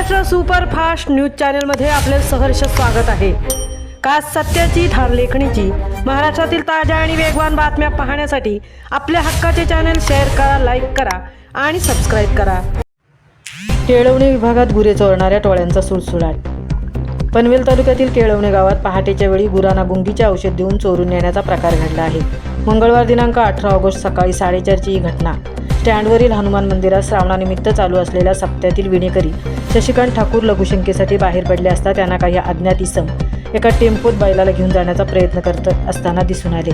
Maharashtra superfast news चॅनलमध्ये आपले सहर्ष स्वागत आहे। खास सत्याची ठार लेखणीची महाराष्ट्रातील ताज्या आणि वेगवान बातम्या पाहण्यासाठी आपल्या हक्काचे चॅनल शेअर करा, लाईक करा आणि सबस्क्राइब करा। केळवणे विभागात गुरे चोरणाऱ्या टोळ्यांचा सुळसुळाट। पनवेल तालुक्यातील केळवणे गावात पहाटेच्या वेळी गुरांना गुंगीचे औषध देऊन चोरून नेण्याचा प्रकार घडला आहे। मंगळवार दिनांक 18 ऑगस्ट सकाळी 4:30ची ही घटना। स्टँडवरील हनुमान मंदिरात श्रावणानिमित्त चालू असलेल्या सप्त्यातील विणेकरी शशिकांत ठाकूर लघुशंकेसाठी बाहेर पडले असता त्यांना काही अज्ञात इसम एका टेम्पोत बैलाला घेऊन जाण्याचा प्रयत्न करत असताना दिसून आले।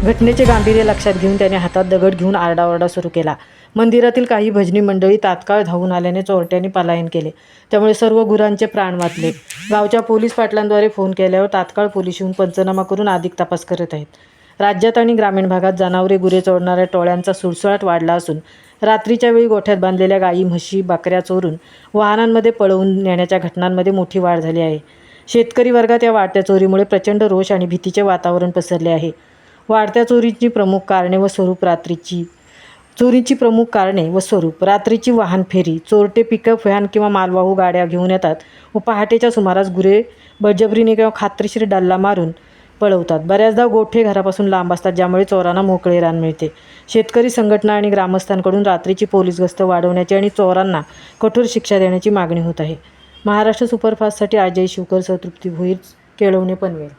घटनेचे गांभीर्य लक्षात घेऊन त्याने हातात दगड घेऊन आरडाओरडा सुरू केला। मंदिरातील काही भजनी मंडळी तात्काळ धावून आल्याने चोरट्यांनी पलायन केले, त्यामुळे सर्व गुरांचे प्राण वाचले। गावच्या पोलीस पाटलांद्वारे फोन केल्यावर तात्काळ पोलीस येऊन पंचनामा करून अधिक तपास करत आहेत। राज्यात आणि ग्रामीण भागात जनावरे गुरे चोरणाऱ्या टोळ्यांचा सुळसुळाट वाढला असून रात्रीच्या वेळी गोठ्यात बांधलेल्या गायी, म्हशी, बकऱ्या चोरून वाहनांमध्ये पळवून नेण्याच्या घटनांमध्ये मोठी वाढ झाली आहे। शेतकरी वर्गात या वाढत्या चोरीमुळे प्रचंड रोष आणि भीतीचे वातावरण पसरले आहे। वाढत्या चोरीची प्रमुख कारणे व स्वरूप रात्रीची वाहन फेरी, चोरटे पिकअप व्हॅन किंवा मालवाहू गाड्या घेऊन येतात व पहाटेच्या सुमारास गुरे बळजबरीने किंवा खात्रीशीर डल्ला मारून पळवतात। बऱ्याचदा गोठे घरापासून लांब असतात, ज्यामुळे चोरांना मोकळे रान मिळते। शेतकरी संघटना आणि ग्रामस्थांकडून रात्रीची पोलीस गस्त वाढवण्याची आणि चोरांना कठोर शिक्षा देण्याची मागणी होत आहे। महाराष्ट्र सुपरफास्टसाठी अजय शिवकर, तृप्ती भोईर, केळवणे, पनवेल।